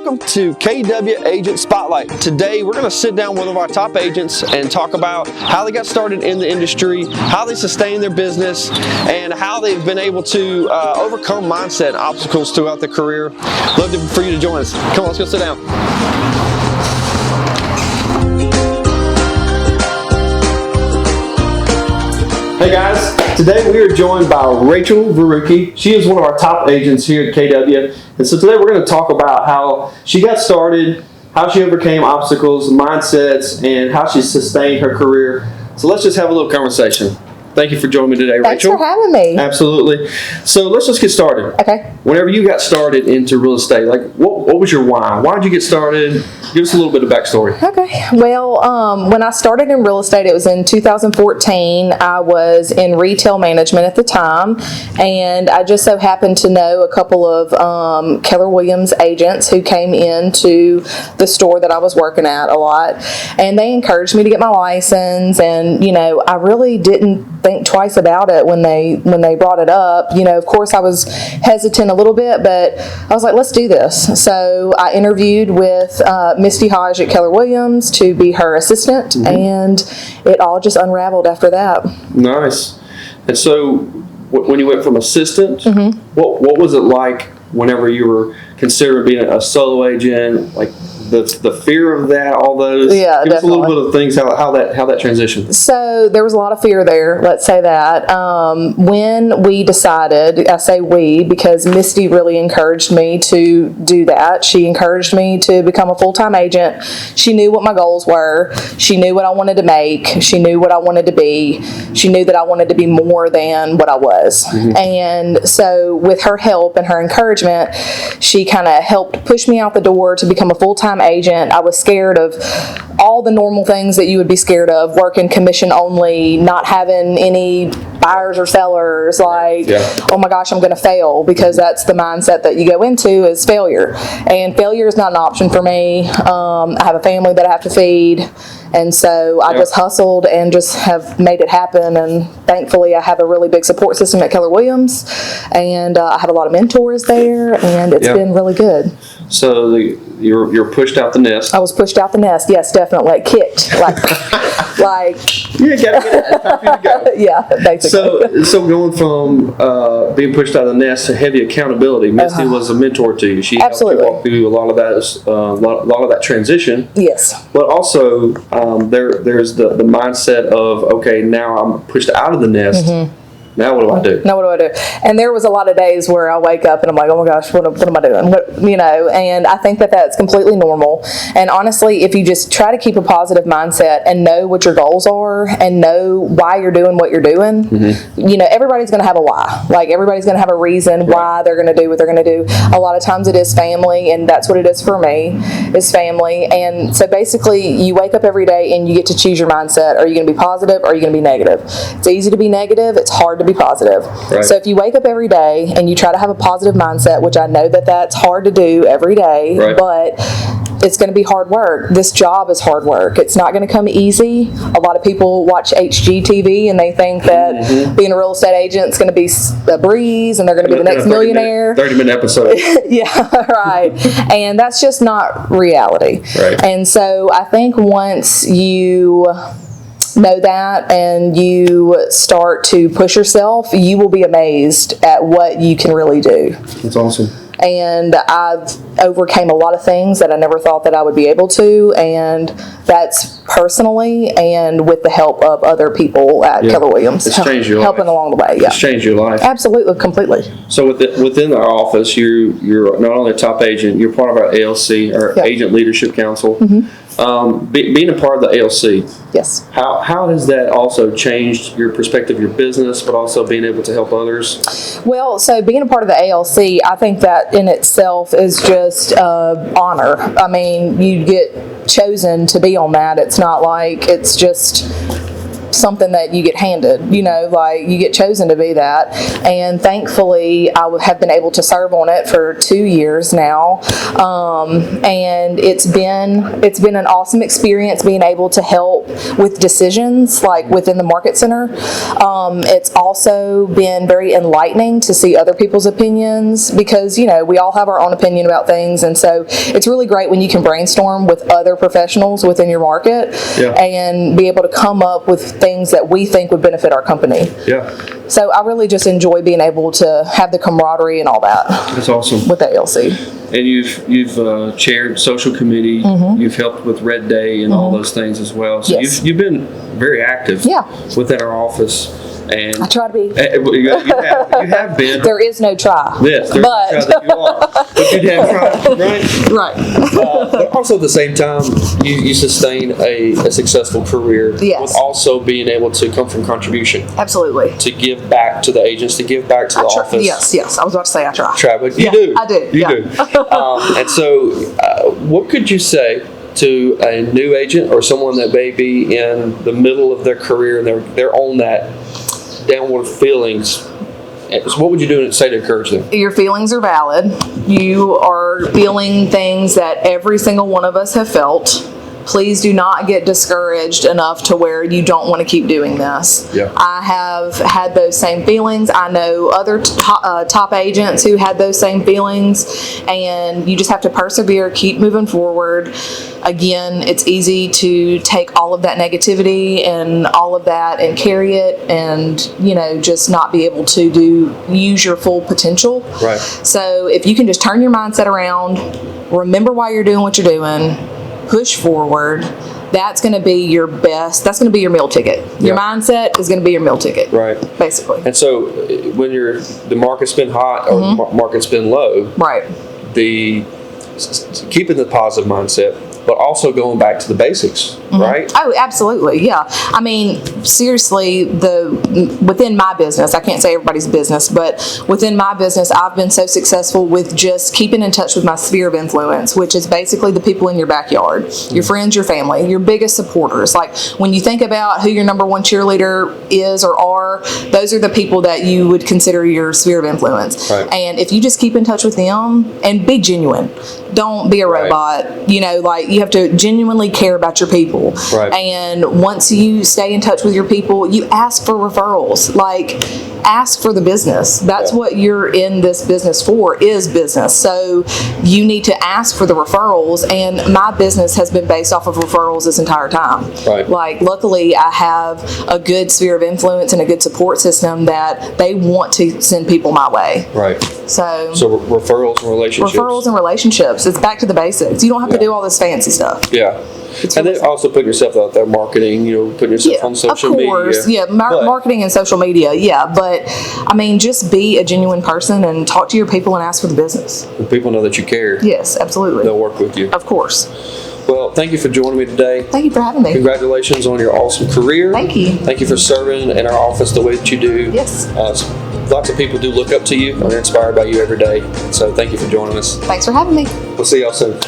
Welcome to KW Agent Spotlight. Today we're going to sit down with one of our top agents and talk about how they got started in the industry, how they sustain their business, and how they've been able to overcome mindset obstacles throughout their career. Love for you to join us. Come on, let's go sit down. Hey guys, today we are joined by Rachel Verucchi. She is one of our top agents here at KW. And so today we're going to talk about how she got started, how she overcame obstacles, mindsets, and how she sustained her career. So let's just have a little conversation. Thank you for joining me today, Thanks Rachel. for having me. Absolutely. So let's just get started. Okay. Whenever you got started into real estate, like what was your why? Why did you get started? Give us a little bit of backstory. Okay. Well, when I started in real estate, it was in 2014. I was in retail management at the time, and I just so happened to know a couple of Keller Williams agents who came into the store that I was working at a lot, and they encouraged me to get my license. And I really didn't think twice about it when they brought it up. Of course, I was hesitant a little bit, but I was like, let's do this. So I interviewed with Misty Hodge at Keller Williams to be her assistant, and it all just unraveled after that. Nice. And so when you went from assistant, what was it like whenever you were considering being a solo agent, like the fear of that, all those? Yeah, give definitely. us a little bit of things, how that transitioned. So there was a lot of fear there, let's say that. When we decided, I say we because Misty really encouraged me to do that. She encouraged me to become a full-time agent. She knew what my goals were. She knew what I wanted to make. She knew what I wanted to be. She knew that I wanted to be more than what I was. And so with her help and her encouragement, she kind of helped push me out the door to become a full-time agent. I was scared of all the normal things that you would be scared of, working commission only, not having any buyers or sellers, oh my gosh, I'm going to fail, because that's the mindset that you go into is failure. And failure is not an option for me. I have a family that I have to feed. And so I just hustled and just have made it happen. And thankfully, I have a really big support system at Keller Williams. And I have a lot of mentors there. And it's been really good. So you're pushed out the nest. I was pushed out the nest. Yes, definitely. Kicked. You gotta get it. Yeah, basically. So going from being pushed out of the nest to heavy accountability, Misty was a mentor to you. She helped you walk through a lot of that transition. Yes. But also there's the mindset of, okay, now I'm pushed out of the nest. Now what do I do? Now what do I do? And there was a lot of days where I wake up and I'm like, oh my gosh, what am I doing? And I think that that's completely normal. And honestly, if you just try to keep a positive mindset and know what your goals are and know why you're doing what you're doing, everybody's going to have a why. Like, everybody's going to have a reason why they're going to do what they're going to do. A lot of times it is family, and that's what it is for me, is family. And so basically, you wake up every day and you get to choose your mindset. Are you going to be positive or are you going to be negative? It's easy to be negative. It's hard to be positive. Right. So if you wake up every day and you try to have a positive mindset, which I know that that's hard to do every day, but it's going to be hard work. This job is hard work. It's not going to come easy. A lot of people watch HGTV and they think that being a real estate agent is going to be a breeze and they're going to be the next millionaire. 30-minute episode. Yeah, right. And that's just not reality. Right. And so I think once you know that and you start to push yourself, you will be amazed at what you can really do. That's awesome. And I've overcame a lot of things that I never thought that I would be able to, and that's personally and with the help of other people at Keller Williams. It's changed your helping life. Along the way. It's changed your life. Absolutely, completely. So within our office, you're not only a top agent, you're part of our ALC, our Agent Leadership Council. Being a part of the ALC, yes. How has that also changed your perspective of your business, but also being able to help others? Well, so being a part of the ALC, I think that in itself is just honor. I mean, you get chosen to be on that. It's not like it's just something that you get handed, like you get chosen to be that. And thankfully, I have been able to serve on it for 2 years now. And it's been an awesome experience being able to help with decisions like within the market center. It's also been very enlightening to see other people's opinions because, we all have our own opinion about things. And so it's really great when you can brainstorm with other professionals within your market and be able to come up with things that we think would benefit our company. Yeah. So I really just enjoy being able to have the camaraderie and all that. That's awesome. With the ALC. And you've chaired social committee. Mm-hmm. You've helped with Red Day and all those things as well. So Yes. you've been very active within our office. And I try to be. You have been. There is no try. Yes, there's no try that you are. But you have tried, right? Right. But also at the same time, you sustain a successful career with also being able to come from contribution. Absolutely. To give back to the agents, to give back to the office. Yes. I was about to say I try. But you do. I do. You do. And so, what could you say to a new agent or someone that may be in the middle of their career and they're on that downward feelings? So what would you do and say to encourage them? Your feelings are valid. You are feeling things that every single one of us have felt. Please do not get discouraged enough to where you don't want to keep doing this. Yeah. I have had those same feelings. I know other top agents who had those same feelings, and you just have to persevere, keep moving forward. Again, it's easy to take all of that negativity and all of that and carry it and, just not be able to use your full potential. Right. So if you can just turn your mindset around, remember why you're doing what you're doing, push forward, that's going to be your best. That's going to be your meal ticket. Your mindset is going to be your meal ticket. Right. Basically. And so when the market's been hot or the market's been low, right. Keeping the positive mindset, but also going back to the basics, right? Oh, absolutely, yeah. I mean, seriously, within my business, I can't say everybody's business, but within my business, I've been so successful with just keeping in touch with my sphere of influence, which is basically the people in your backyard, your friends, your family, your biggest supporters. Like when you think about who your number one cheerleader is or are, those are the people that you would consider your sphere of influence. Right. And if you just keep in touch with them and be genuine, don't be a robot, you have to genuinely care about your people. Right. And once you stay in touch with your people, you ask for referrals. Ask for the business. That's what you're in this business for, is business. So you need to ask for the referrals. And my business has been based off of referrals this entire time. Right. Luckily, I have a good sphere of influence and a good support system that they want to send people my way. Right. So referrals and relationships. Referrals and relationships. It's back to the basics. You don't have to do all this fancy stuff. Yeah. And then also putting yourself out there, marketing, putting yourself on social media. Of course, marketing and social media, but I mean, just be a genuine person and talk to your people and ask for the business. When people know that you care. Yes, absolutely. They'll work with you. Of course. Well, thank you for joining me today. Thank you for having me. Congratulations on your awesome career. Thank you. Thank you for serving in our office the way that you do. Yes. Lots of people do look up to you and are inspired by you every day. So thank you for joining us. Thanks for having me. We'll see y'all soon.